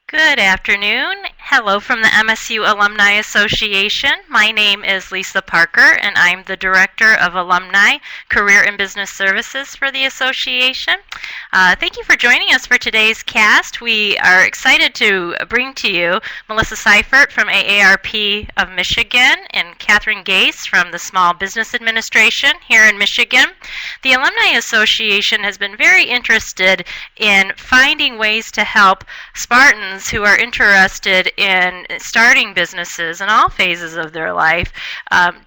Good afternoon. Hello from the MSU Alumni Association. My name is Lisa Parker, and I'm the Director of Alumni Career and Business Services for the association. Thank you for joining us for today's cast. We are excited to bring to you Melissa Seifert from AARP of Michigan and Catherine Gase from the Small Business Administration here in Michigan. The Alumni Association has been very interested in finding ways to help Spartans who are interested in starting businesses in all phases of their life,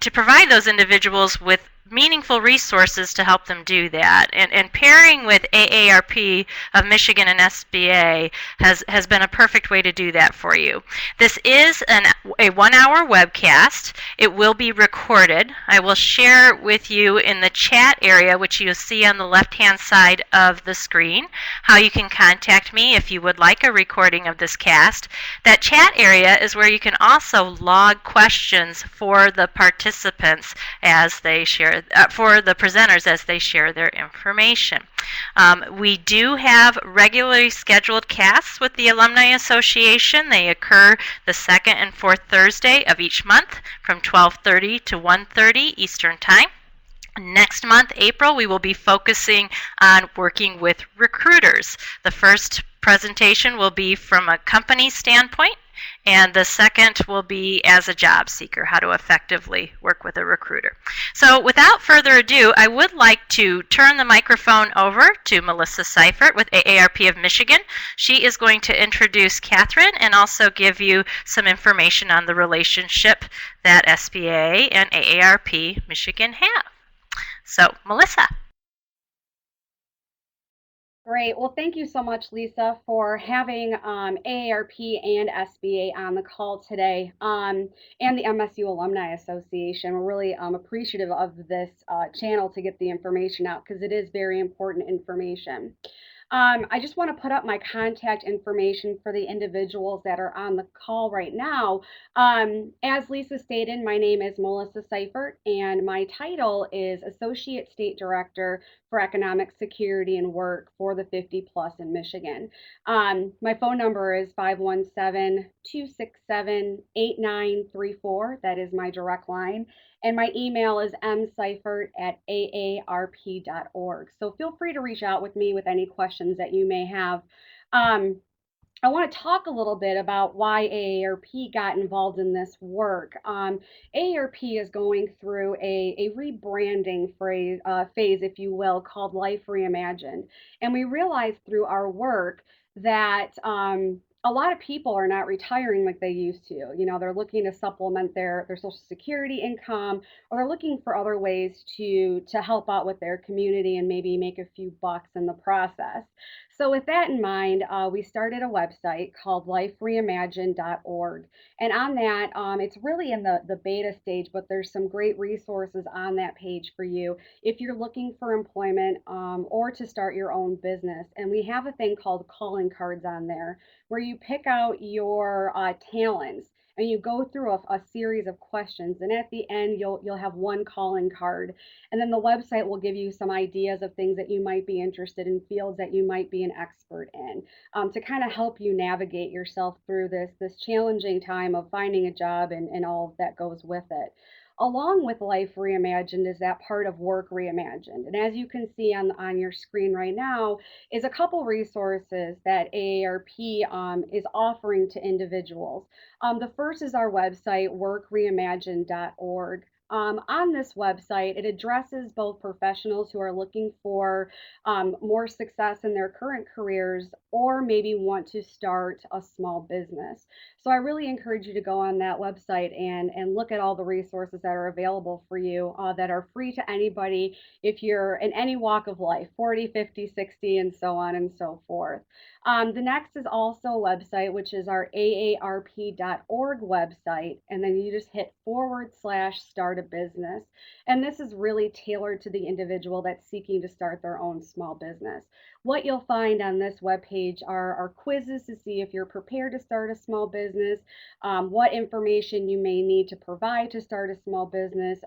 to provide those individuals with meaningful resources to help them do that. And pairing with AARP of Michigan and SBA has been a perfect way to do that for you. This is a 1-hour webcast. It will be recorded. I will share with you in the chat area, which you'll see on the left-hand side of the screen, how you can contact me if you would like a recording of this cast. That chat area is where you can also log questions for the participants as they share, for the presenters as they share their information. We do have regularly scheduled casts with the Alumni Association. They occur the second and fourth Thursday of each month from 12:30 to 1:30 Eastern Time. Next month, April, we will be focusing on working with recruiters. The first presentation will be from a company standpoint, and the second will be as a job seeker, how to effectively work with a recruiter. So without further ado, I would like to turn the microphone over to Melissa Seifert with AARP of Michigan. She is going to introduce Catherine and also give you some information on the relationship that SBA and AARP Michigan have. So, Melissa. Great. Well, thank you so much, Lisa, for having AARP and SBA on the call today, and the MSU Alumni Association. We're really appreciative of this channel to get the information out because it is very important information. I just want to put up my contact information for the individuals that are on the call right now. As Lisa stated, my name is Melissa Seifert, and my title is Associate State Director for Economic Security and Work for the 50 Plus in Michigan. My phone number is 517-267-8934. That is my direct line. And my email is mseifert@aarp.org. So feel free to reach out with me with any questions that you may have. Um, I want to talk a little bit about why AARP got involved in this work. AARP is going through a rebranding phase, if you will, called Life Reimagined. And we realized through our work that a lot of people are not retiring like they used to. You know, they're looking to supplement their Social Security income, or they're looking for other ways to help out with their community and maybe make a few bucks in the process. So, with that in mind, we started a website called lifereimagined.org. And on that, it's really in the beta stage, but there's some great resources on that page for you if you're looking for employment or to start your own business. And we have a thing called calling cards on there where you pick out your talents and you go through a series of questions, and at the end you'll have one calling card, and then the website will give you some ideas of things that you might be interested in, fields that you might be an expert in, to kind of help you navigate yourself through this challenging time of finding a job and all that goes with it. Along with Life Reimagined is that part of Work Reimagined. And as you can see on your screen right now, is a couple resources that AARP is offering to individuals. The first is our website, workreimagined.org. On this website, it addresses both professionals who are looking for more success in their current careers or maybe want to start a small business. So I really encourage you to go on that website and look at all the resources that are available for you that are free to anybody if you're in any walk of life, 40, 50, 60, and so on and so forth. The next is also a website, which is our aarp.org website. And then you just hit /start a business. And this is really tailored to the individual that's seeking to start their own small business. What you'll find on this webpage page are quizzes to see if you're prepared to start a small business, what information you may need to provide to start a small business,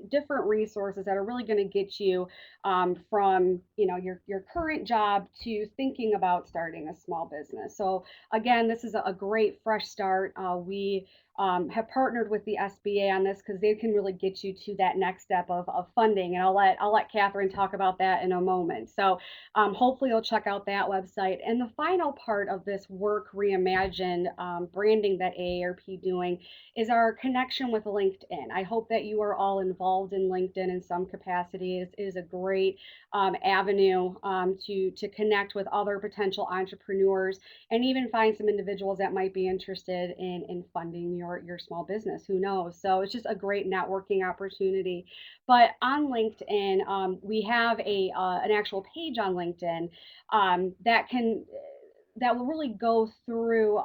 different resources that are really going to get you from your current job to thinking about starting a small business. So again, this is a great fresh start. We have partnered with the SBA on this because they can really get you to that next step of funding. And I'll let Catherine talk about that in a moment. So hopefully you'll check out that website. And the final part of this work reimagined branding that AARP doing is our connection with LinkedIn. I hope that you are all involved in LinkedIn in some capacity. It is a great avenue to connect with other potential entrepreneurs and even find some individuals that might be interested in funding your small business. Who knows? So it's just a great networking opportunity. But on LinkedIn, we have an actual page on LinkedIn that will really go through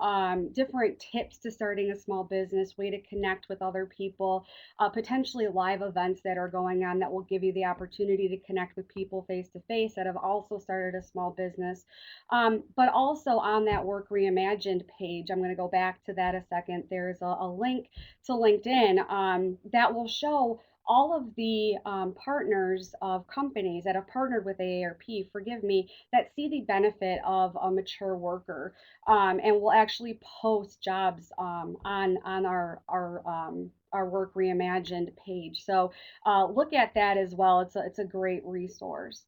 different tips to starting a small business, way to connect with other people, potentially live events that are going on that will give you the opportunity to connect with people face to face that have also started a small business. But also on that Work Reimagined page, I'm going to go back to that a second. There's a link to LinkedIn that will show all of the partners of companies that have partnered with AARP, forgive me, that see the benefit of a mature worker, and will actually post jobs on our Work Reimagined page. So look at that as well. It's a great resource.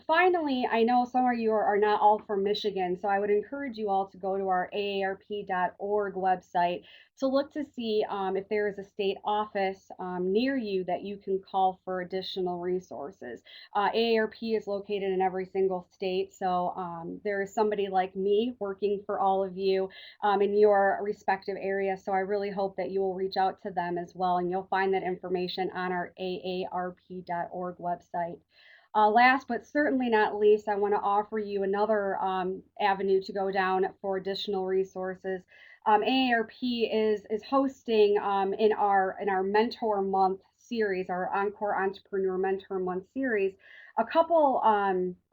Finally, I know some of you are not all from Michigan, so I would encourage you all to go to our aarp.org website to look to see if there is a state office near you that you can call for additional resources. AARP is located in every single state, so there is somebody like me working for all of you in your respective area. So I really hope that you will reach out to them as well, and you'll find that information on our aarp.org website. Last but certainly not least, I want to offer you another avenue to go down for additional resources. AARP is hosting in our Mentor Month series, our Encore Entrepreneur Mentor Month series, a couple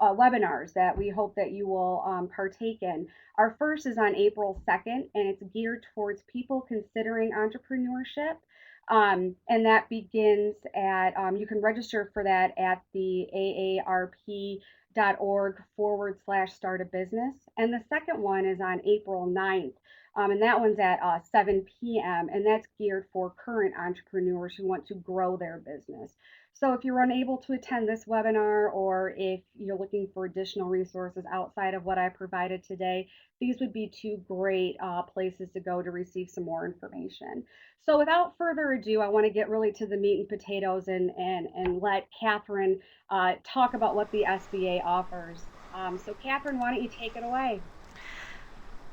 webinars that we hope that you will partake in. Our first is on April 2nd, and it's geared towards people considering entrepreneurship. And that begins at, you can register for that at the aarp.org/start a business. And the second one is on April 9th. And that one's at 7 p.m. And that's geared for current entrepreneurs who want to grow their business. So if you're unable to attend this webinar, or if you're looking for additional resources outside of what I provided today, these would be two great places to go to receive some more information. So without further ado, I want to get really to the meat and potatoes and let Catherine talk about what the SBA offers. So Catherine, why don't you take it away?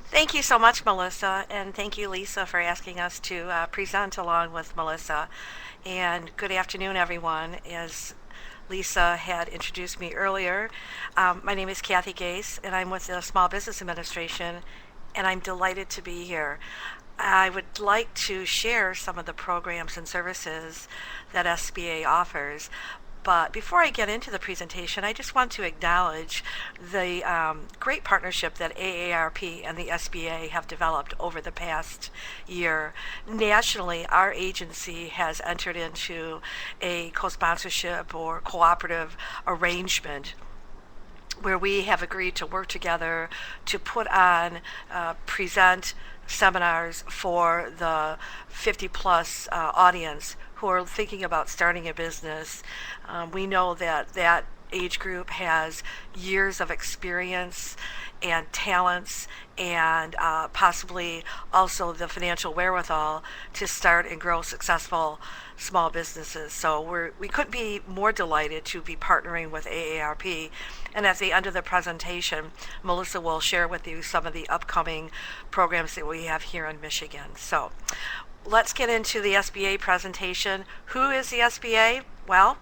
Thank you so much, Melissa, and thank you, Lisa, for asking us to present along with Melissa. And good afternoon, everyone. As Lisa had introduced me earlier, my name is Kathy Gase, and I'm with the Small Business Administration, and I'm delighted to be here. I would like to share some of the programs and services that SBA offers. But before I get into the presentation, I just want to acknowledge the great partnership that AARP and the SBA have developed over the past year. Nationally, our agency has entered into a co-sponsorship or cooperative arrangement where we have agreed to work together to put on, present seminars for the 50 plus audience who are thinking about starting a business. We know that that age group has years of experience and talents and possibly also the financial wherewithal to start and grow successful small businesses. So we couldn't be more delighted to be partnering with AARP. And at the end of the presentation, Melissa will share with you some of the upcoming programs that we have here in Michigan. So let's get into the SBA presentation. Who is the SBA? Well,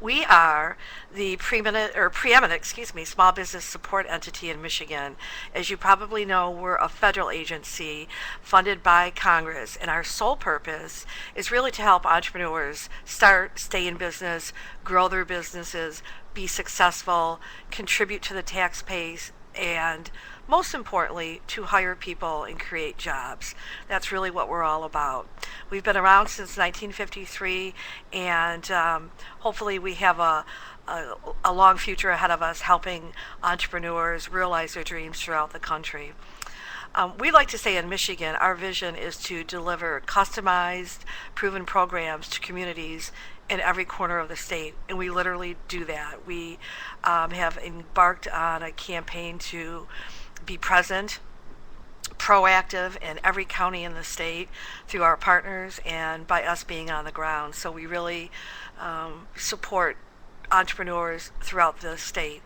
we are the preeminent small business support entity in Michigan. As you probably know, we're a federal agency funded by Congress, and our sole purpose is really to help entrepreneurs start, stay in business, grow their businesses, be successful, contribute to the tax base, and most importantly, to hire people and create jobs. That's really what we're all about. We've been around since 1953, and hopefully we have a long future ahead of us helping entrepreneurs realize their dreams throughout the country. We like to say in Michigan, our vision is to deliver customized, proven programs to communities in every corner of the state, and we literally do that. We have embarked on a campaign to be present, proactive in every county in the state through our partners and by us being on the ground. So we really support entrepreneurs throughout the state.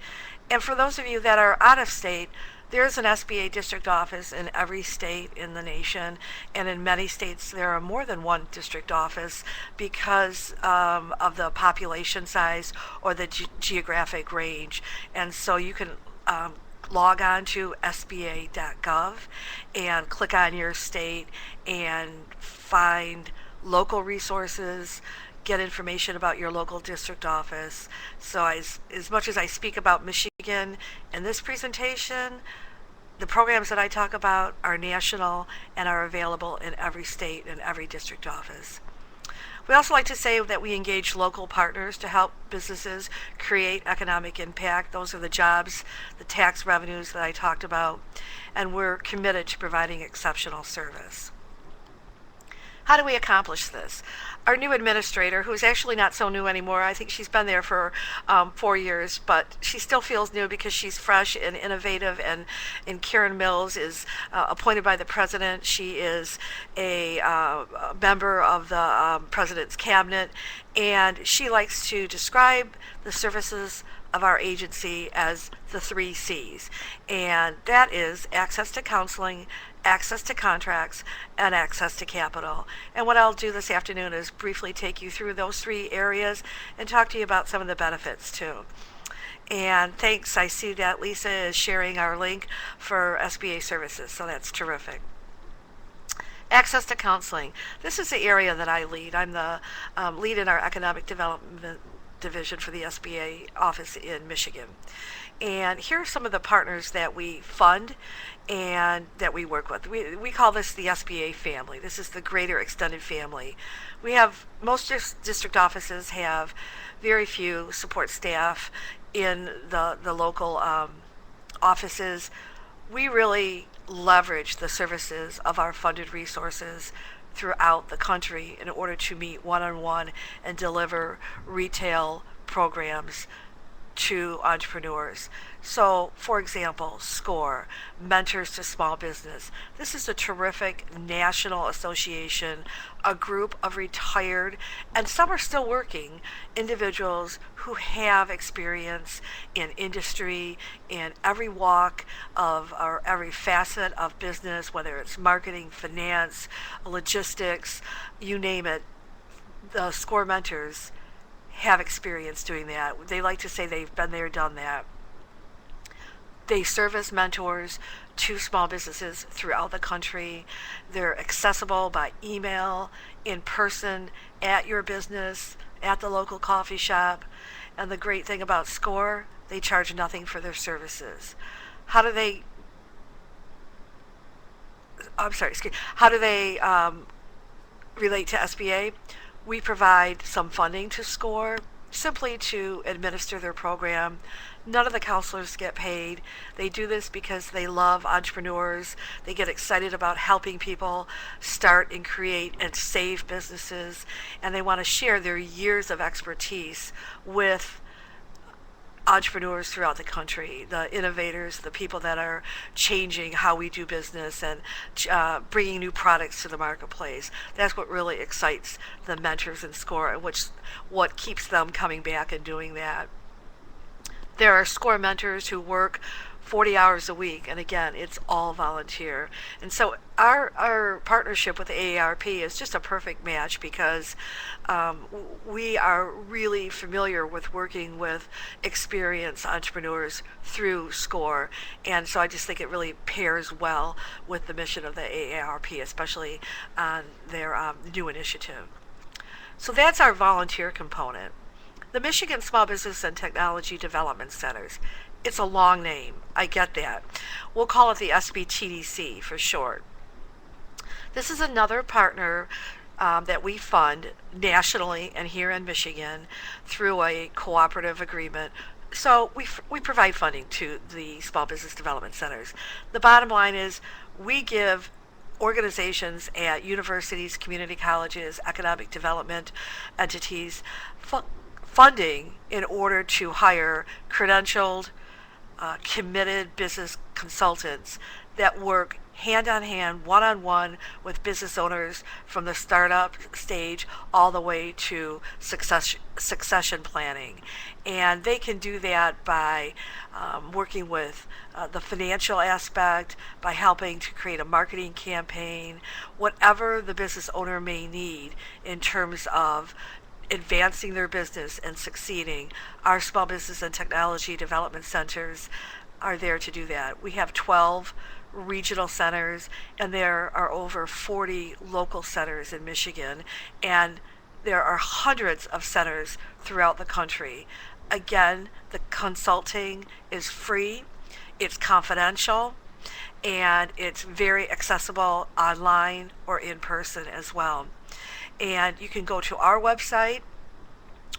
And for those of you that are out of state, there's an SBA district office in every state in the nation, and in many states there are more than one district office because of the population size or the geographic range. And so you can log on to sba.gov and click on your state and find local resources, get information about your local district office. So as much as I speak about Michigan in this presentation, the programs that I talk about are national and are available in every state and every district office. We also like to say that we engage local partners to help businesses create economic impact. Those are the jobs, the tax revenues that I talked about, and we're committed to providing exceptional service. How do we accomplish this? Our new administrator, who's actually not so new anymore, I think she's been there for 4 years, but she still feels new because she's fresh and innovative, and Karen Mills is appointed by the president. She is a member of the president's cabinet, and she likes to describe the services of our agency as the 3 C's, and that is access to counseling, access to contracts, and access to capital. And what I'll do this afternoon is briefly take you through those 3 areas and talk to you about some of the benefits too. And thanks, I see that Lisa is sharing our link for SBA services, so that's terrific. Access to counseling. This is the area that I lead. I'm the lead in our economic development division for the SBA office in Michigan. And here are some of the partners that we fund and that we work with. We call this the SBA family. This is the greater extended family. We have, most district offices have very few support staff in the local offices. We really leverage the services of our funded resources throughout the country in order to meet one-on-one and deliver retail programs to entrepreneurs. So, for example, SCORE, Mentors to Small Business. This is a terrific national association, a group of retired, and some are still working, individuals who have experience in industry, in every walk of, or every facet of business, whether it's marketing, finance, logistics, you name it. The SCORE mentors have experience doing that. They like to say they've been there, done that. They serve as mentors to small businesses throughout the country. They're accessible by email, in person, at your business, at the local coffee shop. And the great thing about SCORE, they charge nothing for their services. How do they relate to SBA? We provide some funding to SCORE simply to administer their program. None of the counselors get paid. They do this because they love entrepreneurs. They get excited about helping people start and create and save businesses, and they want to share their years of expertise with entrepreneurs throughout the country, the innovators, the people that are changing how we do business and bringing new products to the marketplace. That's what really excites the mentors in SCORE, and what keeps them coming back and doing that. There are SCORE mentors who work 40 hours a week, and again, it's all volunteer. And so our partnership with AARP is just a perfect match because we are really familiar with working with experienced entrepreneurs through SCORE, and so I just think it really pairs well with the mission of the AARP, especially on their new initiative. So that's our volunteer component. The Michigan Small Business and Technology Development Centers, it's a long name. I get that. We'll call it the SBTDC for short. This is another partner that we fund nationally and here in Michigan through a cooperative agreement. So we provide funding to the small business development centers. The bottom line is we give organizations at universities, community colleges, economic development entities funding in order to hire credentialed, committed business consultants that work hand on hand, one on one with business owners from the startup stage all the way to succession planning. And they can do that by working with the financial aspect, by helping to create a marketing campaign, whatever the business owner may need in terms of advancing their business and succeeding. Our small business and technology development centers are there to do that. We have 12 regional centers, and there are over 40 local centers in Michigan, and there are hundreds of centers throughout the country. Again, the consulting is free, it's confidential, and it's very accessible online or in person as well. And you can go to our website,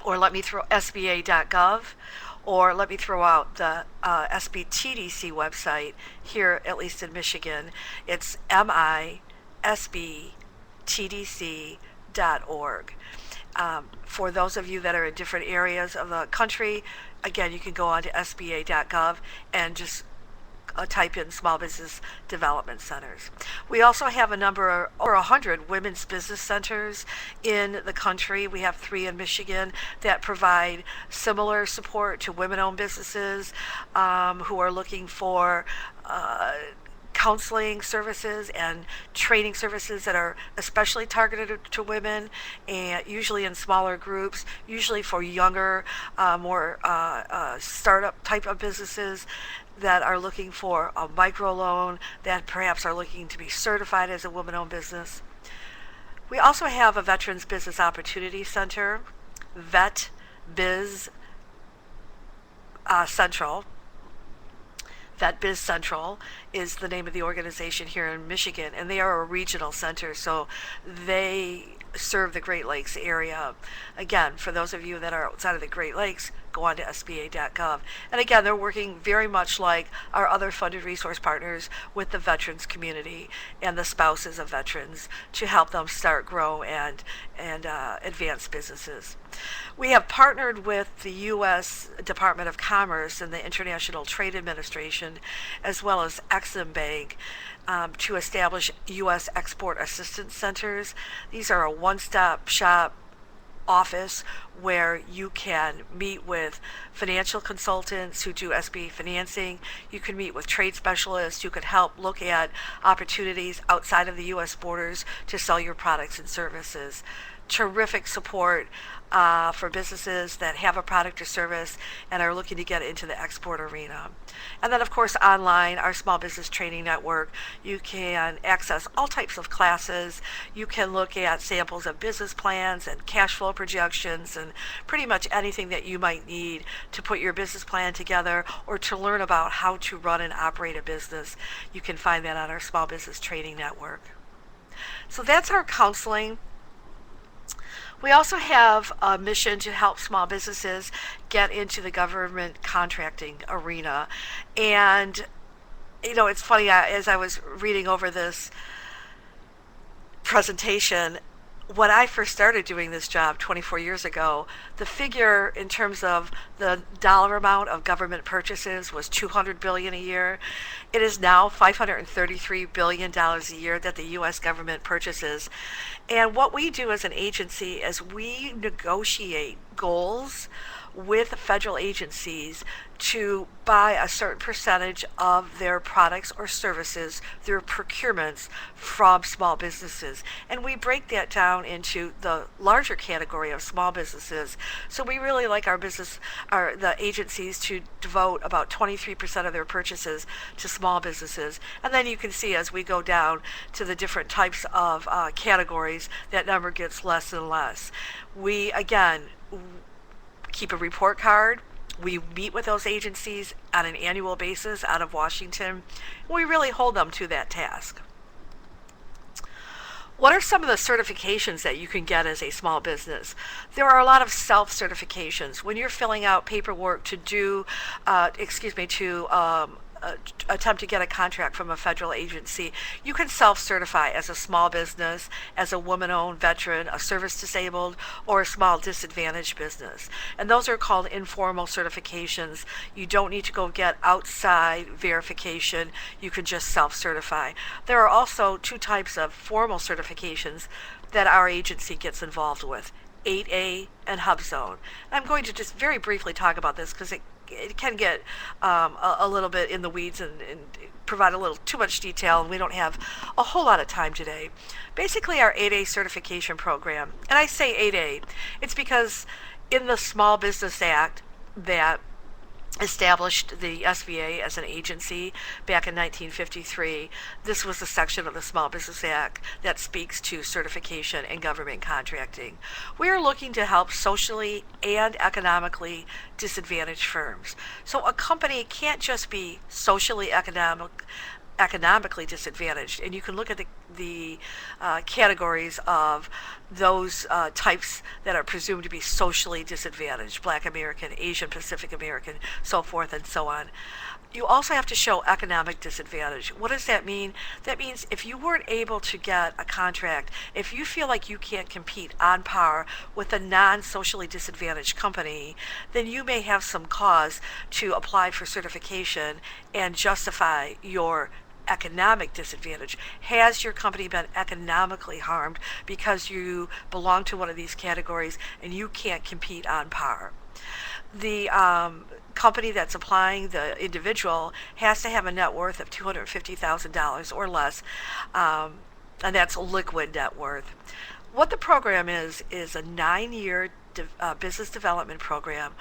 or let me throw SBA.gov, or let me throw out the SBTDC website here, at least in Michigan. It's misbtdc.org. For those of you that are in different areas of the country, again, you can go on to SBA.gov and just type in small business development centers. We also have a number, over 100 women's business centers in the country. We have 3 in Michigan that provide similar support to women-owned businesses who are looking for counseling services and training services that are especially targeted to women, and usually in smaller groups, usually for younger, more startup type of businesses that are looking for a microloan, that perhaps are looking to be certified as a woman-owned business. We also have a Veterans Business Opportunity Center, Vet Biz Central. Vet Biz Central is the name of the organization here in Michigan, and they are a regional center, so they serve the Great Lakes area. Again, for those of you that are outside of the Great Lakes, go on to SBA.gov. And again, they're working very much like our other funded resource partners with the veterans community and the spouses of veterans to help them start, grow, and advance businesses. We have partnered with the U.S. Department of Commerce and the International Trade Administration, as well as Exim Bank, to establish U.S. Export Assistance Centers. These are a one-stop shop office where you can meet with financial consultants who do SBA financing. You can meet with trade specialists who could help look at opportunities outside of the U.S. borders to sell your products and services. Terrific support for businesses that have a product or service and are looking to get into the export arena. And then, of course, online, our small business training network, you can access all types of classes. You can look at samples of business plans and cash flow projections and pretty much anything that you might need to put your business plan together or to learn about how to run and operate a business. You can find that on our small business training network. So that's our counseling. We also have a mission to help small businesses get into the government contracting arena. And, you know, it's funny, as I was reading over this presentation, when I first started doing this job 24 years ago, the figure in terms of the dollar amount of government purchases was $200 billion a year. It is now $533 billion a year that the U.S. government purchases. And what we do as an agency is we negotiate goals with federal agencies to buy a certain percentage of their products or services, their procurements from small businesses. And we break that down into the larger category of small businesses. So we really like the agencies to devote about 23% of their purchases to small businesses. And then you can see as we go down to the different types of categories, that number gets less and less. We, again, keep a report card We meet with those agencies on an annual basis out of Washington. We really hold them to that task. What are some of the certifications that you can get as a small business? There are a lot of self-certifications. When you're filling out paperwork to do, attempt to get a contract from a federal agency, you can self-certify as a small business, as a woman-owned veteran, a service disabled, or a small disadvantaged business. And those are called informal certifications. You don't need to go get outside verification. You can just self-certify. There are also two types of formal certifications that our agency gets involved with: 8A and HUBZone. I'm going to just very briefly talk about this because it can get a little bit in the weeds and provide a little too much detail, and we don't have a whole lot of time today. Basically, our 8A certification program, and I say 8A, it's because in the Small Business Act that established the SBA as an agency back in 1953. This was a section of the Small Business Act that speaks to certification and government contracting. We are looking to help socially and economically disadvantaged firms. So a company can't just be socially economically disadvantaged, and you can look at the categories of those types that are presumed to be socially disadvantaged: Black American, Asian Pacific American, so forth and so on. You also have to show economic disadvantage. What does that mean? That means if you weren't able to get a contract, if you feel like you can't compete on par with a non-socially disadvantaged company, then you may have some cause to apply for certification and justify your economic disadvantage. Has your company been economically harmed because you belong to one of these categories and you can't compete on par? The company that's applying, the individual, has to have a net worth of $250,000 or less, and that's liquid net worth. What the program is a 9-year business development program.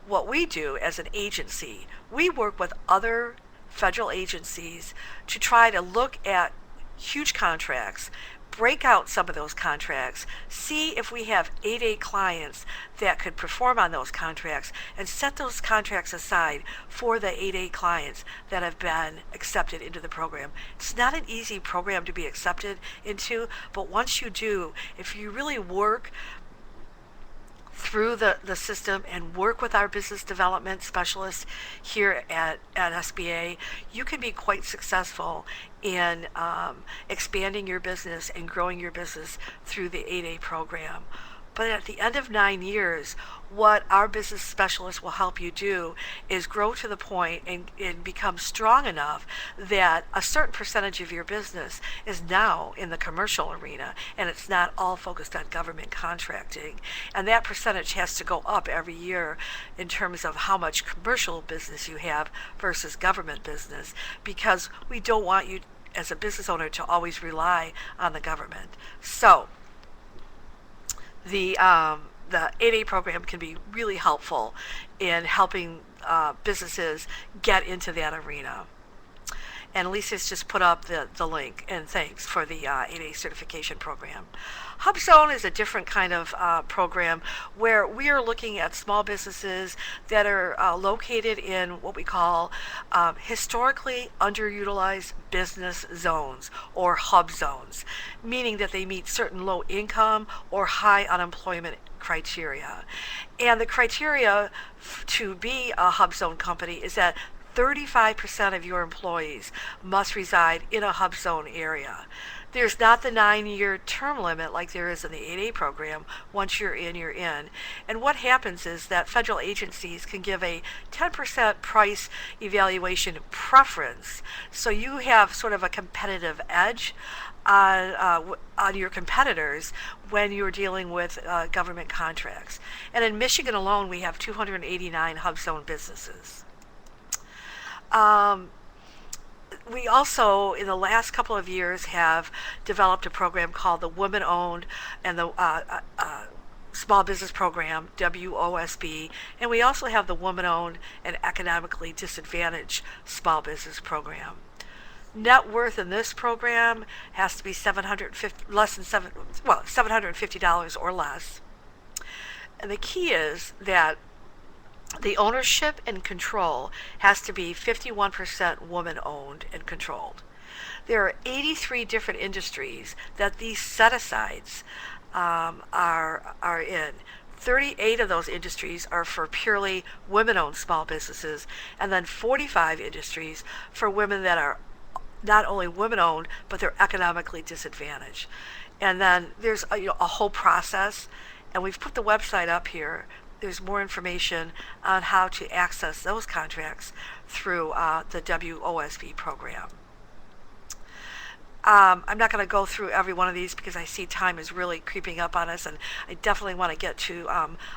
What we do as an agency, we work with other federal agencies to try to look at huge contracts, break out some of those contracts, see if we have 8A clients that could perform on those contracts, and set those contracts aside for the 8A clients that have been accepted into the program. It's not an easy program to be accepted into, but once you do, if you really work through the system and work with our business development specialists here at SBA, you can be quite successful in expanding your business and growing your business through the 8A program. But at the end of 9 years, what our business specialists will help you do is grow to the point and become strong enough that a certain percentage of your business is now in the commercial arena, and it's not all focused on government contracting. And that percentage has to go up every year in terms of how much commercial business you have versus government business, because we don't want you as a business owner to always rely on the government. So the 8A program can be really helpful in helping businesses get into that arena. And Lisa's just put up the link, and thanks for the 8A certification program. HUBZone is a different kind of program where we are looking at small businesses that are located in what we call historically underutilized business zones, or HUB zones, meaning that they meet certain low income or high unemployment criteria. And the criteria to be a HUBZone company is that 35% of your employees must reside in a HUBZone area. There's not the 9-year term limit like there is in the 8A program. Once you're in, you're in. And what happens is that federal agencies can give a 10% price evaluation preference. So you have sort of a competitive edge on your competitors when you're dealing with government contracts. And in Michigan alone, we have 289 HUBZone businesses. We also, in the last couple of years, have developed a program called the Women-Owned and the Small Business Program, WOSB, and we also have the Women-Owned and Economically Disadvantaged Small Business Program. Net worth in this program has to be $750 or less. And the key is that the ownership and control has to be 51% woman-owned and controlled. There are 83 different industries that these set-asides are in. 38 of those industries are for purely women-owned small businesses, and then 45 industries for women that are not only women-owned, but they're economically disadvantaged. And then there's a whole process, and we've put the website up here. There's more information on how to access those contracts through the WOSB program. I'm not going to go through every one of these because I see time is really creeping up on us, and I definitely want to get to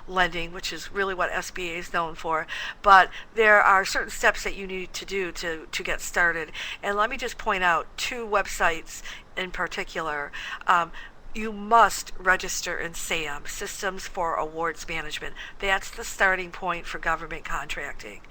lending, which is really what SBA is known for. But there are certain steps that you need to do to get started. And let me just point out two websites in particular. You must register in SAM, Systems for Awards Management. That's the starting point for government contracting.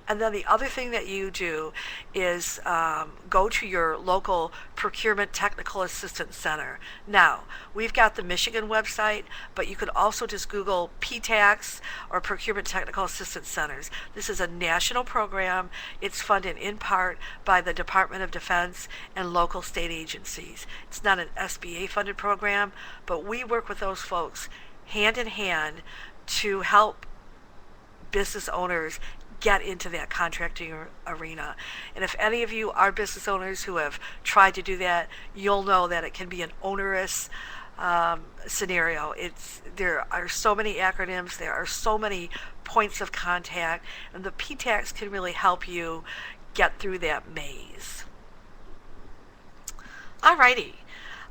And then the other thing that you do is go to your local Procurement Technical Assistance Center. Now, we've got the Michigan website, but you could also just Google PTACs or Procurement Technical Assistance Centers. This is a national program. It's funded in part by the Department of Defense and local state agencies. It's not an SBA funded program, but we work with those folks hand in hand to help business owners get into that contracting arena. And if any of you are business owners who have tried to do that, you'll know that it can be an onerous scenario. There are so many acronyms, there are so many points of contact, and the PTACs can really help you get through that maze. Alrighty.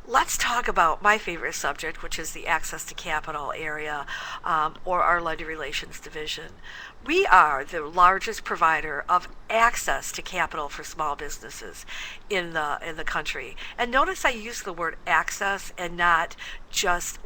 Let's talk about my favorite subject, which is the access to capital area, or our lender relations division. We are the largest provider of access to capital for small businesses in the country. And notice I use the word access and not just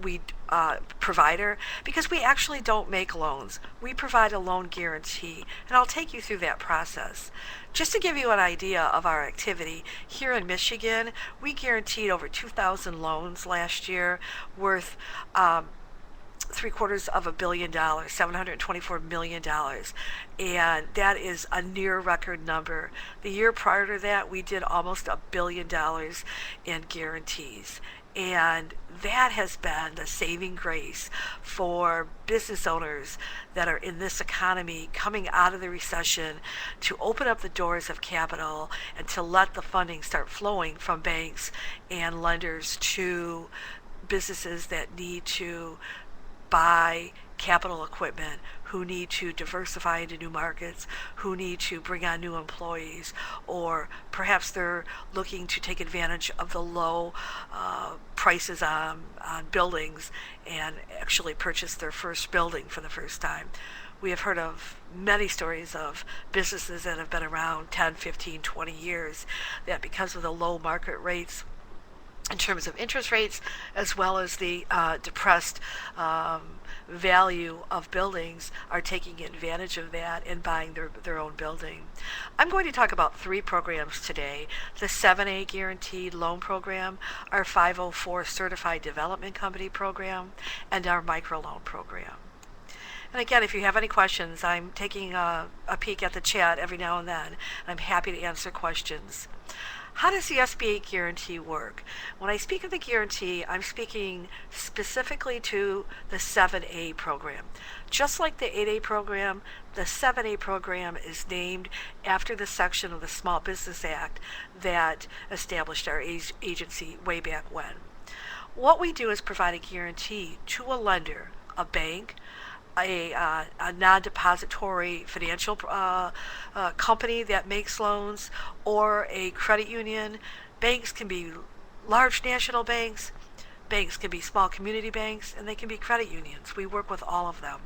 provider, because we actually don't make loans. We provide a loan guarantee, and I'll take you through that process. Just to give you an idea of our activity, here in Michigan, we guaranteed over 2,000 loans last year worth $750 million, $724 million. And that is a near record number. The year prior to that, we did almost $1 billion in guarantees. And that has been the saving grace for business owners that are in this economy coming out of the recession, to open up the doors of capital and to let the funding start flowing from banks and lenders to businesses that need to buy capital equipment, who need to diversify into new markets, who need to bring on new employees, or perhaps they're looking to take advantage of the low prices on buildings and actually purchase their first building for the first time. We have heard of many stories of businesses that have been around 10, 15, 20 years that, because of the low market rates in terms of interest rates, as well as the depressed value of buildings, are taking advantage of that and buying their own building. I'm going to talk about three programs today: the 7A Guaranteed Loan Program, our 504 Certified Development Company Program, and our Microloan Program. And again, if you have any questions, I'm taking a peek at the chat every now and then. I'm happy to answer questions. How does the SBA guarantee work? When I speak of the guarantee, I'm speaking specifically to the 7A program. Just like the 8A program, the 7A program is named after the section of the Small Business Act that established our agency way back when. What we do is provide a guarantee to a lender, a bank, a non-depository financial company that makes loans, or a credit union. Banks can be large national banks, banks can be small community banks, and they can be credit unions. We work with all of them.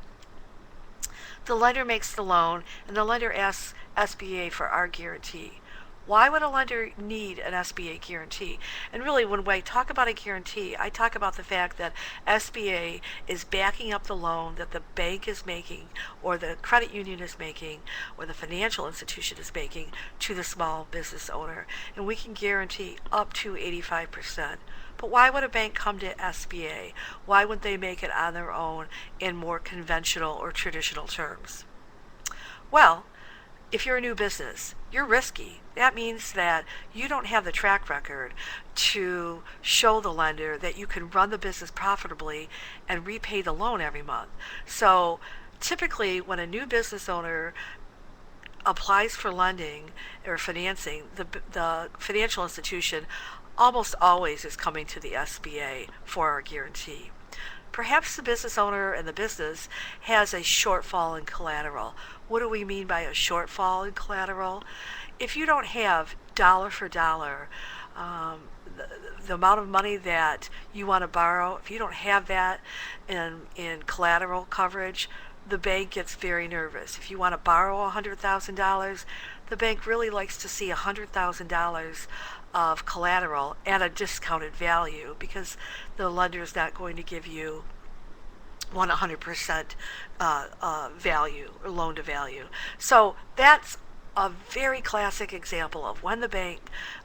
The lender makes the loan, and the lender asks SBA for our guarantee. Why would a lender need an SBA guarantee? And really, when I talk about a guarantee, I talk about the fact that SBA is backing up the loan that the bank is making, or the credit union is making, or the financial institution is making to the small business owner. And we can guarantee up to 85%. But why would a bank come to SBA? Why wouldn't they make it on their own in more conventional or traditional terms? Well, if you're a new business, you're risky. That means that you don't have the track record to show the lender that you can run the business profitably and repay the loan every month. So typically when a new business owner applies for lending or financing, the financial institution almost always is coming to the SBA for a guarantee. Perhaps the business owner and the business has a shortfall in collateral. What do we mean by a shortfall in collateral? If you don't have dollar for dollar the amount of money that you want to borrow, if you don't have that in collateral coverage, the bank gets very nervous. If you want to borrow $100,000, the bank really likes to see $100,000 of collateral at a discounted value because the lender is not going to give you 100% value or loan to value. So that's a very classic example of when the bank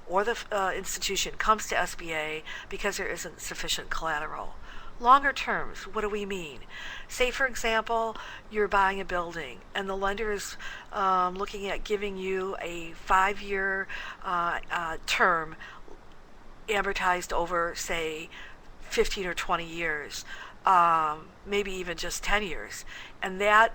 or the institution comes to SBA because there isn't sufficient collateral. Longer terms, what do we mean? Say, for example, you're buying a building and the lender is looking at giving you a 5-year term amortized over, say, 15 or 20 years, maybe even just 10 years. And that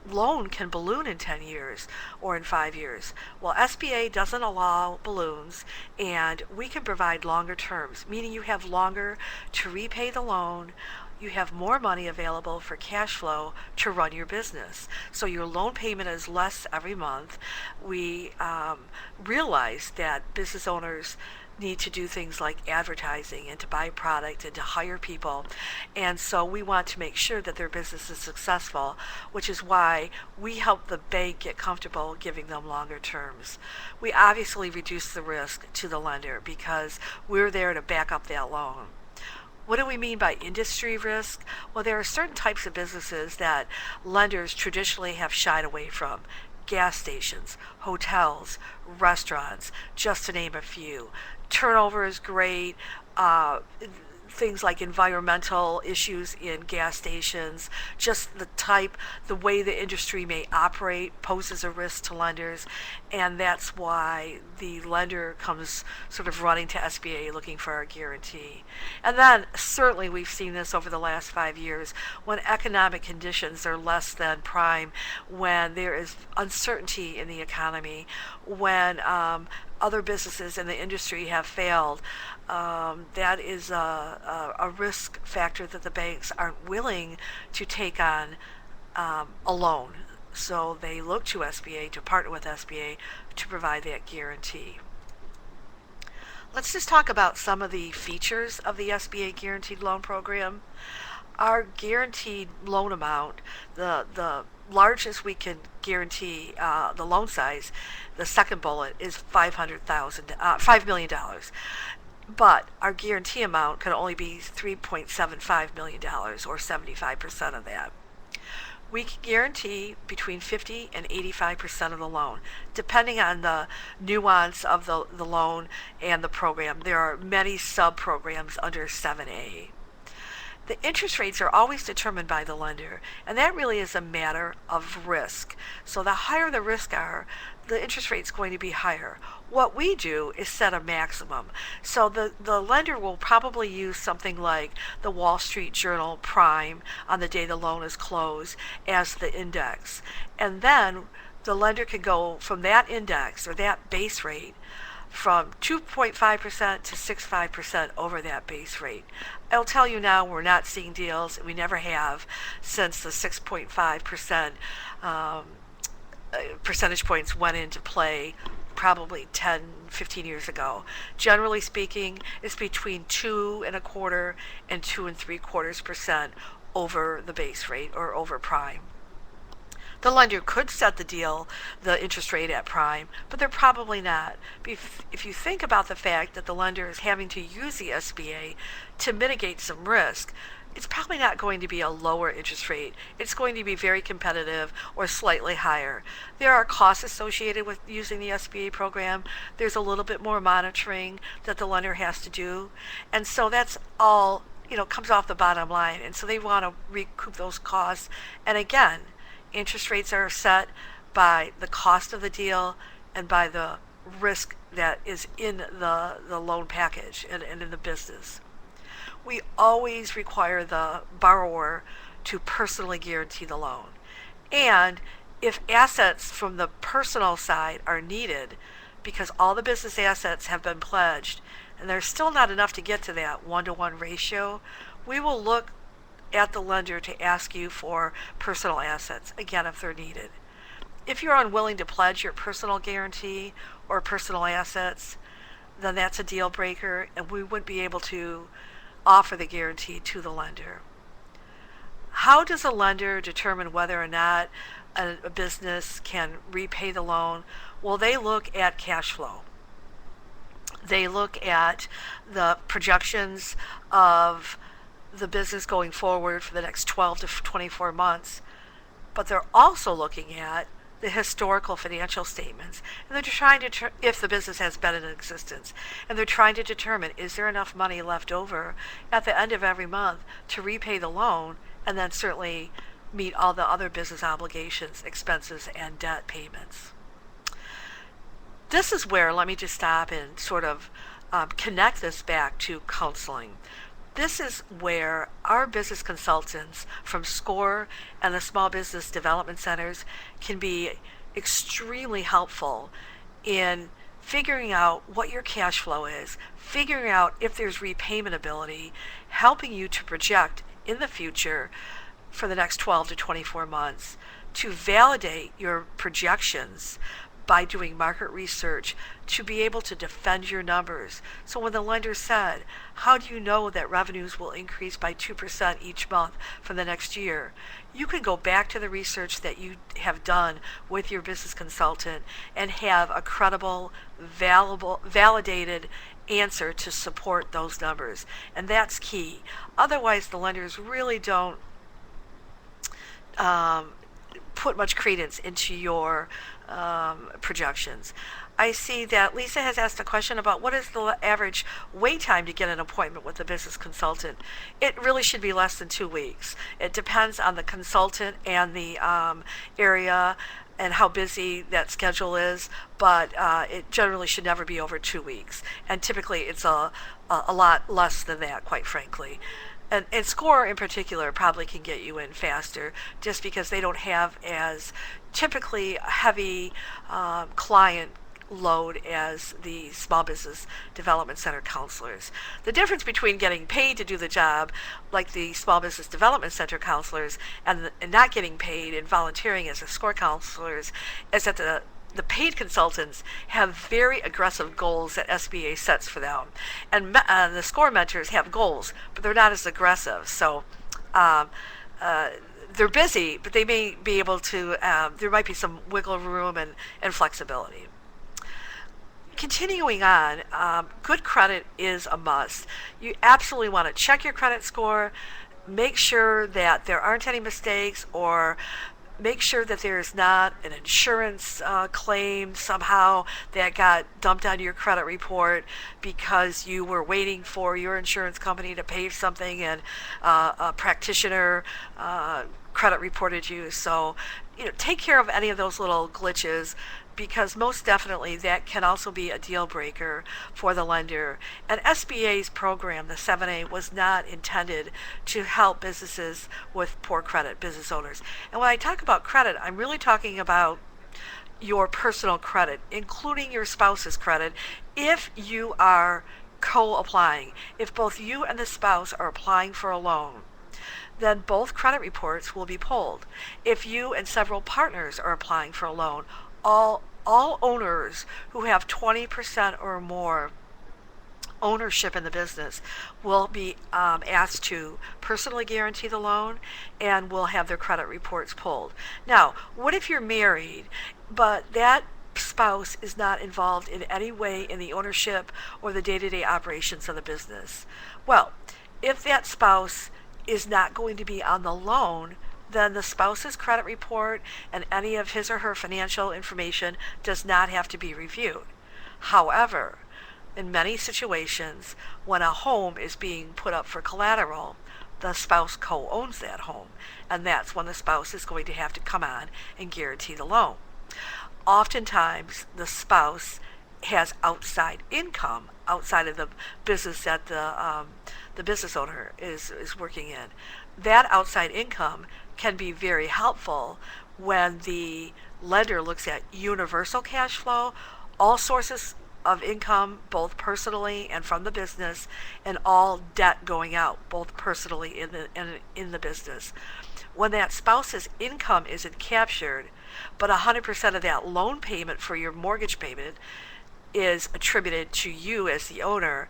loan can balloon in 10 years or in 5 years. Well, SBA doesn't allow balloons, and we can provide longer terms, meaning you have longer to repay the loan. You have more money available for cash flow to run your business. So your loan payment is less every month. We realize that business owners need to do things like advertising and to buy product and to hire people. And so we want to make sure that their business is successful, which is why we help the bank get comfortable giving them longer terms. We obviously reduce the risk to the lender because we're there to back up that loan. What do we mean by industry risk? Well, there are certain types of businesses that lenders traditionally have shied away from. Gas stations, hotels, restaurants, just to name a few. Turnover is great. Things like environmental issues in gas stations, just the way the industry may operate poses a risk to lenders, and that's why the lender comes sort of running to SBA looking for a guarantee. And then certainly we've seen this over the last 5 years when economic conditions are less than prime, when there is uncertainty in the economy, when other businesses in the industry have failed. That is a risk factor that the banks aren't willing to take on alone. So they look to SBA, to partner with SBA, to provide that guarantee. Let's just talk about some of the features of the SBA Guaranteed Loan Program. Our guaranteed loan amount, the largest we can guarantee the loan size, the second bullet, is $5 million. But our guarantee amount can only be $3.75 million, or 75% of that. We can guarantee between 50 and 85% of the loan, depending on the nuance of the loan and the program. There are many sub-programs under 7A. The interest rates are always determined by the lender, and that really is a matter of risk. So the higher the risk are, the interest rate is going to be higher. What we do is set a maximum. So the lender will probably use something like the Wall Street Journal Prime on the day the loan is closed as the index. And then the lender can go from that index or that base rate from 2.5% to 6.5% over that base rate. I'll tell you now, we're not seeing deals. We never have since the 6.5% percentage points went into play probably 10, 15 years ago. Generally speaking, it's between 2.25% and 2.75% over the base rate or over prime. The lender could set the interest rate at prime, but they're probably not. If you think about the fact that the lender is having to use the SBA to mitigate some risk, it's probably not going to be a lower interest rate. It's going to be very competitive or slightly higher. There are costs associated with using the SBA program. There's a little bit more monitoring that the lender has to do. And so that's all, comes off the bottom line. And so they want to recoup those costs. And again, interest rates are set by the cost of the deal and by the risk that is in the loan package and in the business. We always require the borrower to personally guarantee the loan. And if assets from the personal side are needed, because all the business assets have been pledged, and there's still not enough to get to that 1-to-1 ratio, we will look at the lender to ask you for personal assets, again, if they're needed. If you're unwilling to pledge your personal guarantee or personal assets, then that's a deal breaker, and we wouldn't be able to offer the guarantee to the lender. How does a lender determine whether or not a business can repay the loan? Well, they look at cash flow. They look at the projections of the business going forward for the next 12 to 24 months, but they're also looking at the historical financial statements, and they're trying to, if the business has been in existence, and they're trying to determine, is there enough money left over at the end of every month to repay the loan, and then certainly meet all the other business obligations, expenses, and debt payments. This is where, let me just stop and sort of connect this back to counseling. This is where our business consultants from SCORE and the Small Business Development Centers can be extremely helpful in figuring out what your cash flow is, figuring out if there's repayment ability, helping you to project in the future for the next 12 to 24 months, to validate your projections by doing market research, to be able to defend your numbers. So when the lender said, how do you know that revenues will increase by 2% each month for the next year? You can go back to the research that you have done with your business consultant and have a credible, validated answer to support those numbers. And that's key. Otherwise, the lenders really don't put much credence into your projections. I see that Lisa has asked a question about what is the average wait time to get an appointment with a business consultant. It really should be less than 2 weeks. It depends on the consultant and the area and how busy that schedule is, but it generally should never be over 2 weeks. And typically it's a lot less than that, quite frankly. And SCORE in particular probably can get you in faster just because they don't have as typically heavy client load as the Small Business Development Center counselors. The difference between getting paid to do the job, like the Small Business Development Center counselors, and not getting paid and volunteering as the SCORE counselors, is that the paid consultants have very aggressive goals that SBA sets for them. And the SCORE mentors have goals, but they're not as aggressive. So they're busy, but they may be able to, there might be some wiggle room and flexibility. Continuing on, good credit is a must. You absolutely want to check your credit score, make sure that there aren't any mistakes, or make sure that there is not an insurance claim somehow that got dumped onto your credit report because you were waiting for your insurance company to pay something and a practitioner credit reported you. So, take care of any of those little glitches, because most definitely that can also be a deal breaker for the lender. And SBA's program, the 7A, was not intended to help businesses with poor credit, business owners. And when I talk about credit, I'm really talking about your personal credit, including your spouse's credit, if you are co-applying. If both you and the spouse are applying for a loan, then both credit reports will be pulled. If you and several partners are applying for a loan, all owners who have 20% or more ownership in the business will be asked to personally guarantee the loan and will have their credit reports pulled. Now, what if you're married, but that spouse is not involved in any way in the ownership or the day-to-day operations of the business? Well, if that spouse is not going to be on the loan, then the spouse's credit report and any of his or her financial information does not have to be reviewed. However, in many situations, when a home is being put up for collateral, the spouse co-owns that home, and that's when the spouse is going to have to come on and guarantee the loan. Oftentimes, the spouse has outside income outside of the business that the business owner is working in. That outside income can be very helpful when the lender looks at universal cash flow, all sources of income, both personally and from the business, and all debt going out, both personally in the business. When that spouse's income isn't captured, but 100% of that loan payment for your mortgage payment is attributed to you as the owner,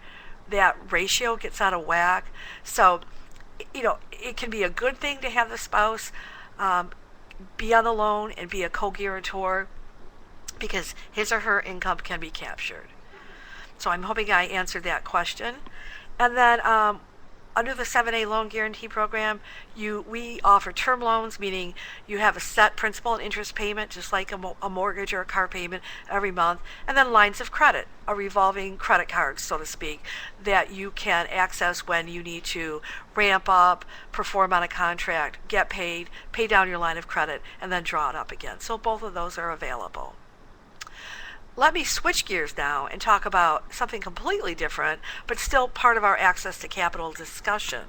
that ratio gets out of whack. So, it can be a good thing to have the spouse be on the loan and be a co-guarantor, because his or her income can be captured. So I'm hoping I answered that question. And then under the 7A Loan Guarantee Program, we offer term loans, meaning you have a set principal and interest payment, just like a mortgage or a car payment every month, and then lines of credit, a revolving credit card, so to speak, that you can access when you need to ramp up, perform on a contract, get paid, pay down your line of credit, and then draw it up again. So both of those are available. Let me switch gears now and talk about something completely different, but still part of our access to capital discussion.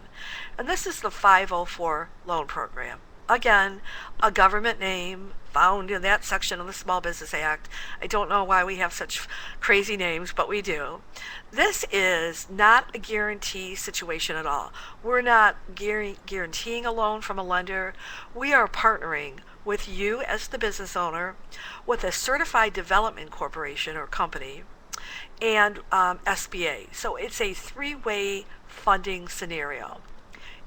And this is the 504 loan program. Again, a government name found in that section of the Small Business Act. I don't know why we have such crazy names, but we do. This is not a guarantee situation at all. We're not guaranteeing a loan from a lender. We are partnering with you as the business owner, with a certified development corporation or company, and SBA. So it's a three-way funding scenario.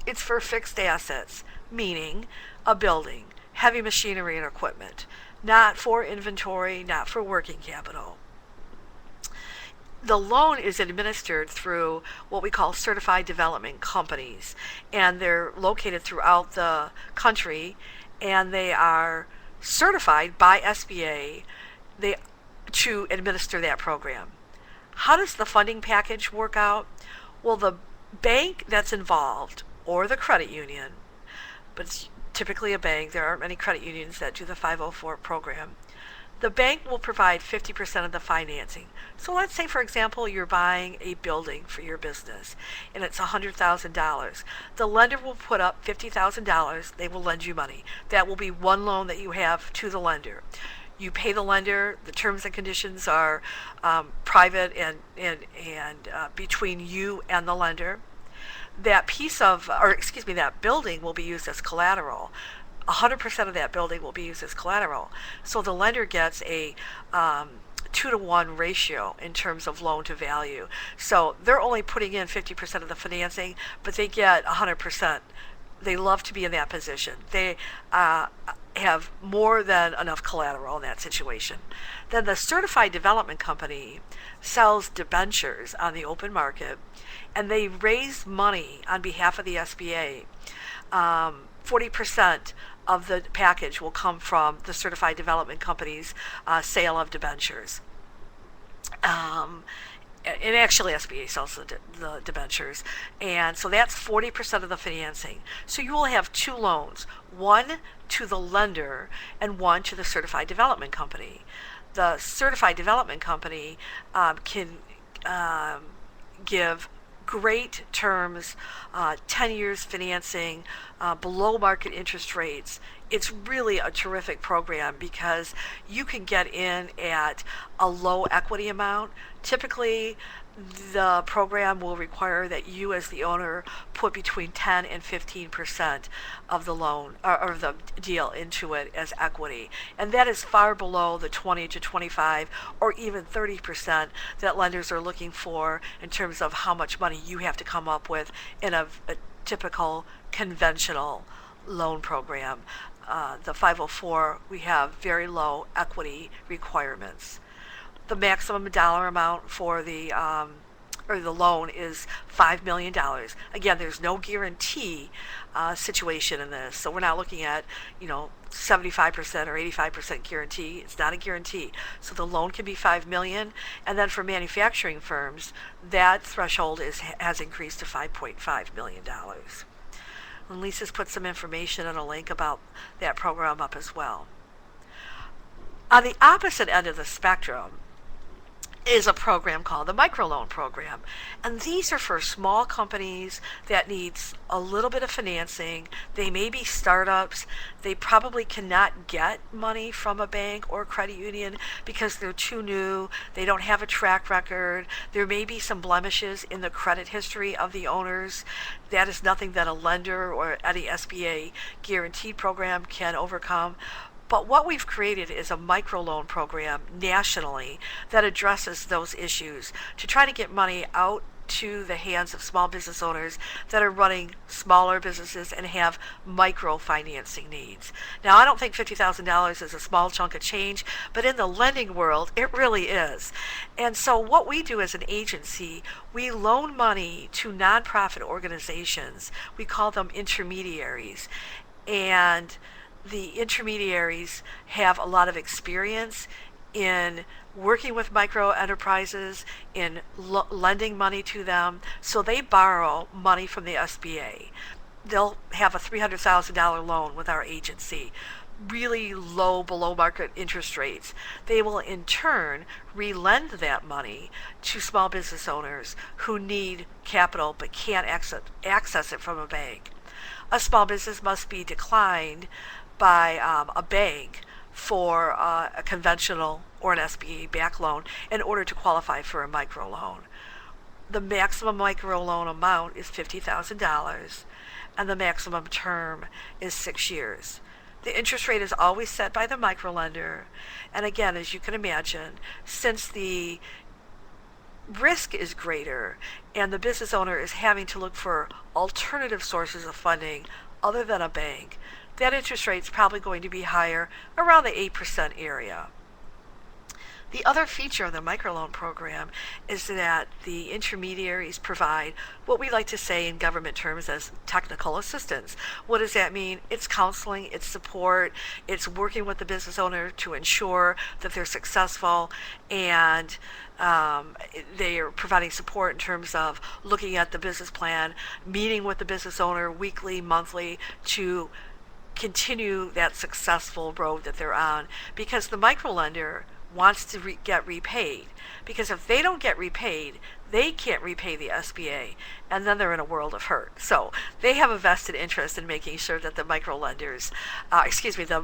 It's for fixed assets, meaning a building, heavy machinery and equipment, not for inventory, not for working capital. The loan is administered through what we call certified development companies, and they're located throughout the country, and they are certified by SBA to administer that program. How does the funding package work out? Well, the bank that's involved, or the credit union, but it's typically a bank, there aren't many credit unions that do the 504 program, the bank will provide 50% of the financing. So let's say, for example, you're buying a building for your business and it's $100,000. The lender will put up $50,000. They will lend you money. That will be one loan that you have to the lender. You pay the lender. The terms and conditions are private and between you and the lender. That that building will be used as collateral. 100% of that building will be used as collateral. So the lender gets a 2-to-1 ratio in terms of loan to value. So they're only putting in 50% of the financing, but they get 100%. They love to be in that position. They have more than enough collateral in that situation. Then the certified development company sells debentures on the open market, and they raise money on behalf of the SBA. 40% of the package will come from the certified development company's sale of debentures. And actually, SBA sells the debentures. And so that's 40% of the financing. So you will have two loans, one to the lender and one to the certified development company. The certified development company can give great terms, 10 years financing, below market interest rates. It's really a terrific program because you can get in at a low equity amount. Typically, the program will require that you as the owner put between 10 and 15% of the loan or the deal into it as equity. And that is far below the 20 to 25 or even 30% that lenders are looking for in terms of how much money you have to come up with in a typical conventional loan program. The 504, we have very low equity requirements. The maximum dollar amount for the loan is $5 million. Again, there's no guarantee situation in this, so we're not looking at 75% or 85% guarantee. It's not a guarantee. So the loan can be $5 million, and then for manufacturing firms, that threshold has increased to $5.5 million. And Lisa's put some information and a link about that program up as well. On the opposite end of the spectrum is a program called the Microloan Program. And these are for small companies that needs a little bit of financing. They may be startups. They probably cannot get money from a bank or credit union because they're too new. They don't have a track record. There may be some blemishes in the credit history of the owners. That is nothing that a lender or any SBA Guarantee Program can overcome. But what we've created is a microloan program nationally that addresses those issues to try to get money out to the hands of small business owners that are running smaller businesses and have micro financing needs. Now, I don't think $50,000 is a small chunk of change, but in the lending world, it really is. And so what we do as an agency, we loan money to nonprofit organizations. We call them intermediaries. And the intermediaries have a lot of experience in working with micro enterprises, in lending money to them, so they borrow money from the SBA. They'll have a $300,000 loan with our agency, really low, below market interest rates. They will in turn relend that money to small business owners who need capital but can't access it from a bank. A small business must be declined by a bank for a conventional or an SBA back loan in order to qualify for a microloan. The maximum microloan amount is $50,000 and the maximum term is 6 years. The interest rate is always set by the microlender, and again, as you can imagine, since the risk is greater and the business owner is having to look for alternative sources of funding other than a bank, that interest rate is probably going to be higher, around the 8% area. The other feature of the microloan program is that the intermediaries provide what we like to say in government terms as technical assistance. What does that mean? It's counseling, it's support, it's working with the business owner to ensure that they're successful, and they are providing support in terms of looking at the business plan, meeting with the business owner weekly, monthly, to continue that successful road that they're on, because the microlender wants to get repaid, because if they don't get repaid, they can't repay the SBA, and then they're in a world of hurt. So they have a vested interest in making sure that the the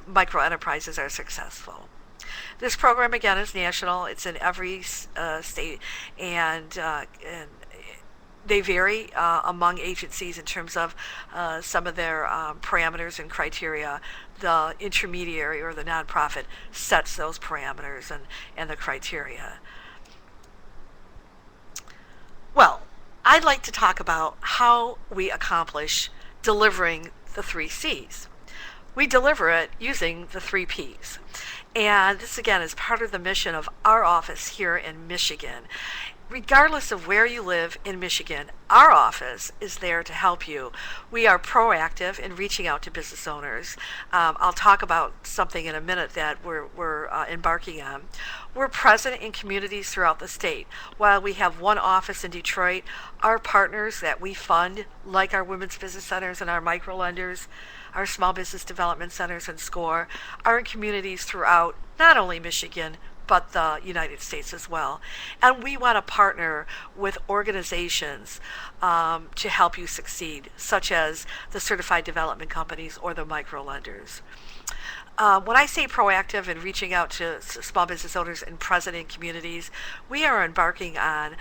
micro enterprises are successful. This program again is national. It's in every state, and they vary among agencies in terms of some of their parameters and criteria. The intermediary or the nonprofit sets those parameters and the criteria. Well, I'd like to talk about how we accomplish delivering the 3 C's. We deliver it using the 3 P's. And this again is part of the mission of our office here in Michigan. Regardless of where you live in Michigan, our office is there to help you. We are proactive in reaching out to business owners. I'll talk about something in a minute that we're embarking on. We're present in communities throughout the state. While we have one office in Detroit, our partners that we fund, like our women's business centers and our microlenders, our small business development centers and SCORE, are in communities throughout not only Michigan, but the United States as well. And we want to partner with organizations to help you succeed, such as the certified development companies or the microlenders. When I say proactive in reaching out to small business owners and present in communities, we have embarked on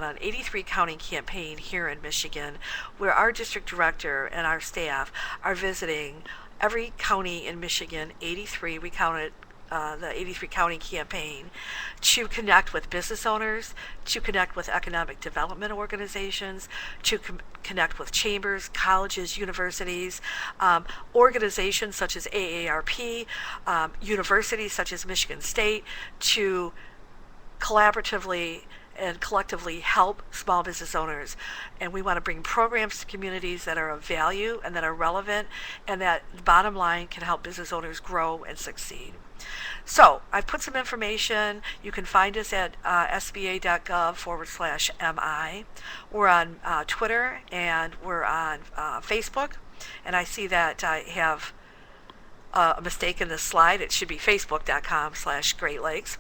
an 83 county campaign here in Michigan, where our district director and our staff are visiting every county in Michigan, 83, we counted the 83 county campaign, to connect with business owners, to connect with economic development organizations, to connect with chambers, colleges, universities, organizations such as AARP, universities such as Michigan State, to collaboratively and collectively help small business owners. And we want to bring programs to communities that are of value and that are relevant, and that bottom line can help business owners grow and succeed. So I've put some information. You can find us at sba.gov/MI. We're on Twitter and we're on Facebook. And I see that I have a mistake in this slide. It should be facebook.com/Great Lakes.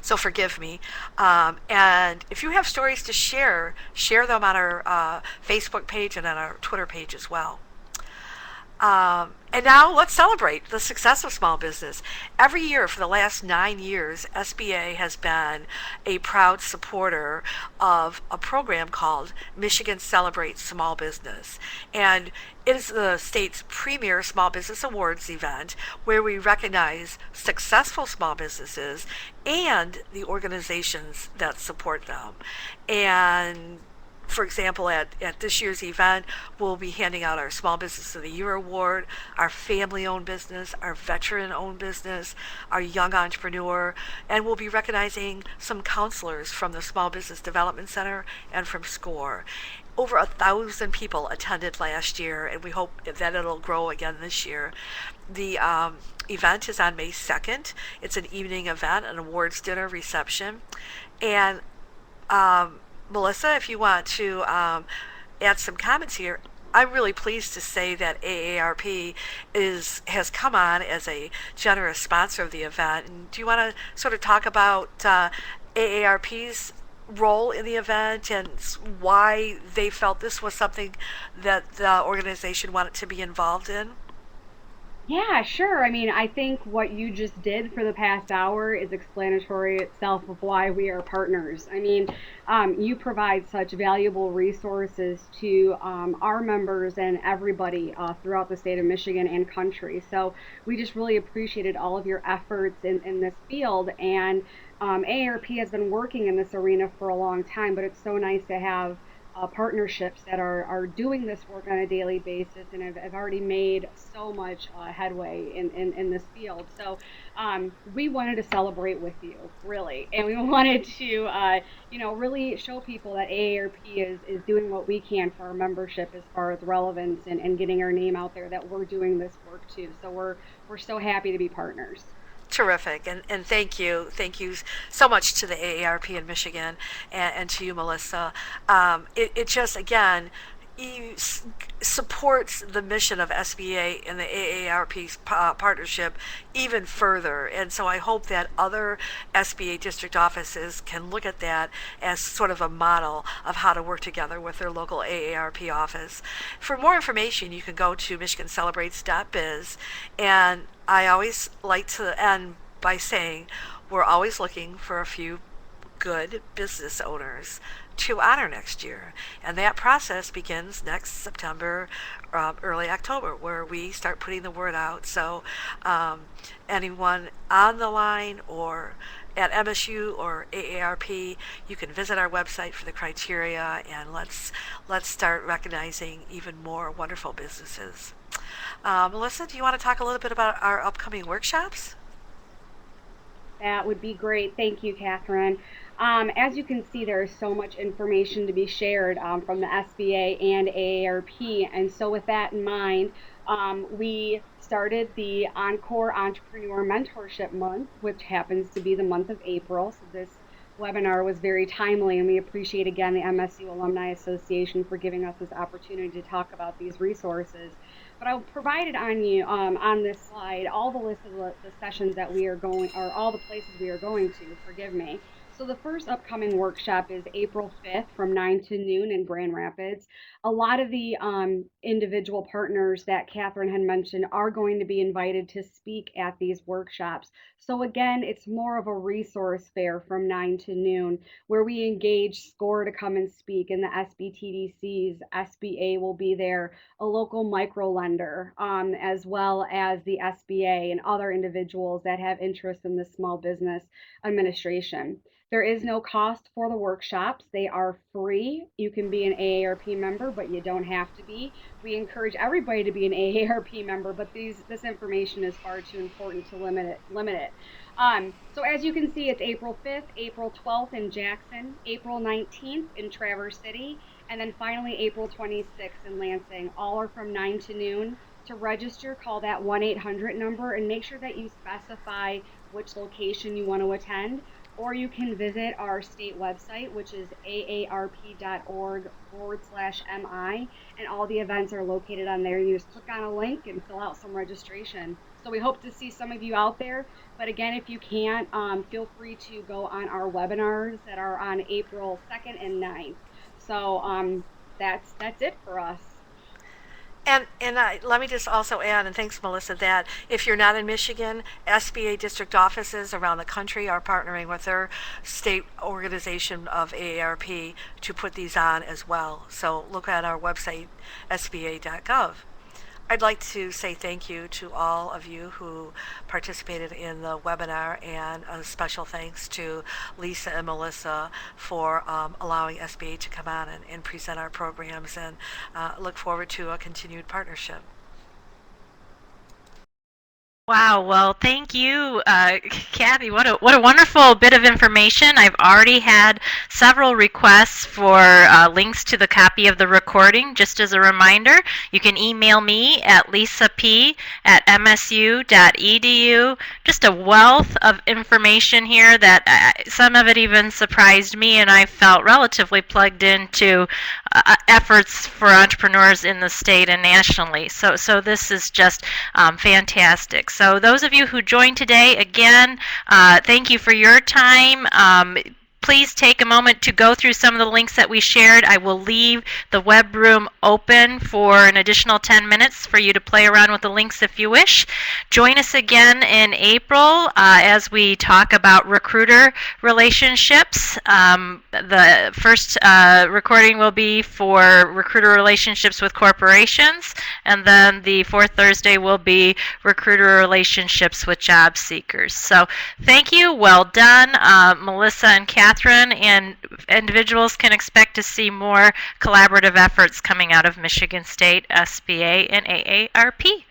So forgive me. And if you have stories to share them on our Facebook page and on our Twitter page as well. And now let's celebrate the success of small business. Every year for the last 9 years, SBA has been a proud supporter of a program called Michigan Celebrates Small Business. And it is the state's premier small business awards event where we recognize successful small businesses and the organizations that support them. And for example, at this year's event, we'll be handing out our Small Business of the Year Award, our family-owned business, our veteran-owned business, our young entrepreneur, and we'll be recognizing some counselors from the Small Business Development Center and from SCORE. Over 1,000 people attended last year, and we hope that it'll grow again this year. The event is on May 2nd. It's an evening event, an awards dinner reception, and Melissa, if you want to add some comments here, I'm really pleased to say that AARP has come on as a generous sponsor of the event. And do you want to sort of talk about AARP's role in the event and why they felt this was something that the organization wanted to be involved in? Yeah, sure. I mean, I think what you just did for the past hour is explanatory itself of why we are partners. I mean, you provide such valuable resources to our members and everybody throughout the state of Michigan and country. So we just really appreciated all of your efforts in this field. And AARP has been working in this arena for a long time, but it's so nice to have partnerships that are doing this work on a daily basis and have already made so much headway in this field. So we wanted to celebrate with you, really, and we wanted to, really show people that AARP is doing what we can for our membership as far as relevance and getting our name out there that we're doing this work too. So we're so happy to be partners. Terrific, and thank you so much to the AARP in Michigan and to you, Melissa. It just, again, supports the mission of SBA and the AARP's partnership even further. And so I hope that other SBA district offices can look at that as sort of a model of how to work together with their local AARP office. For more information, you can go to michigancelebrates.biz, and I always like to end by saying we're always looking for a few good business owners to honor next year. And that process begins next September, early October, where we start putting the word out. So anyone on the line or at MSU or AARP, you can visit our website for the criteria, and let's start recognizing even more wonderful businesses. Melissa, do you want to talk a little bit about our upcoming workshops? That would be great. Thank you, Catherine. As you can see, there is so much information to be shared from the SBA and AARP. And so with that in mind, we started the Encore Entrepreneur Mentorship Month, which happens to be the month of April. So this webinar was very timely, and we appreciate again the MSU Alumni Association for giving us this opportunity to talk about these resources. But I'll provide it on this slide all the list of the sessions that we are going, or all the places we are going to, forgive me. So the first upcoming workshop is April 5th from 9 to noon in Grand Rapids. A lot of the individual partners that Catherine had mentioned are going to be invited to speak at these workshops. So again, it's more of a resource fair from 9 to noon where we engage SCORE to come and speak, and the SBTDCs, SBA will be there, a local micro lender, as well as the SBA and other individuals that have interest in the small business administration. There is no cost for the workshops. They are free. You can be an AARP member, but you don't have to be. We encourage everybody to be an AARP member, but this information is far too important to limit it. So as you can see, it's April 5th, April 12th in Jackson, April 19th in Traverse City, and then finally April 26th in Lansing. All are from 9 to noon. To register, call that 1-800 number and make sure that you specify which location you want to attend. or you can visit our state website, which is aarp.org/MI, and all the events are located on there. You just click on a link and fill out some registration. So we hope to see some of you out there. But again, if you can't, feel free to go on our webinars that are on April 2nd and 9th. So that's it for us. And let me just also add, and thanks, Melissa, that if you're not in Michigan, SBA district offices around the country are partnering with their state organization of AARP to put these on as well. So look at our website, sba.gov. I'd like to say thank you to all of you who participated in the webinar, and a special thanks to Lisa and Melissa for allowing SBA to come on and present our programs, and look forward to a continued partnership. Wow, well, thank you, Kathy. What a wonderful bit of information. I've already had several requests for links to the copy of the recording. Just as a reminder, you can email me at lisap@msu.edu. Just a wealth of information here that some of it even surprised me, and I felt relatively plugged into efforts for entrepreneurs in the state and nationally. So this is just fantastic. So those of you who joined today, again, thank you for your time. Please take a moment to go through some of the links that we shared. I will leave the web room open for an additional 10 minutes for you to play around with the links if you wish. Join us again in April as we talk about recruiter relationships. The first recording will be for recruiter relationships with corporations, and then the fourth Thursday will be recruiter relationships with job seekers. So thank you. Well done, Melissa and Catherine, and individuals can expect to see more collaborative efforts coming out of Michigan State, SBA, and AARP.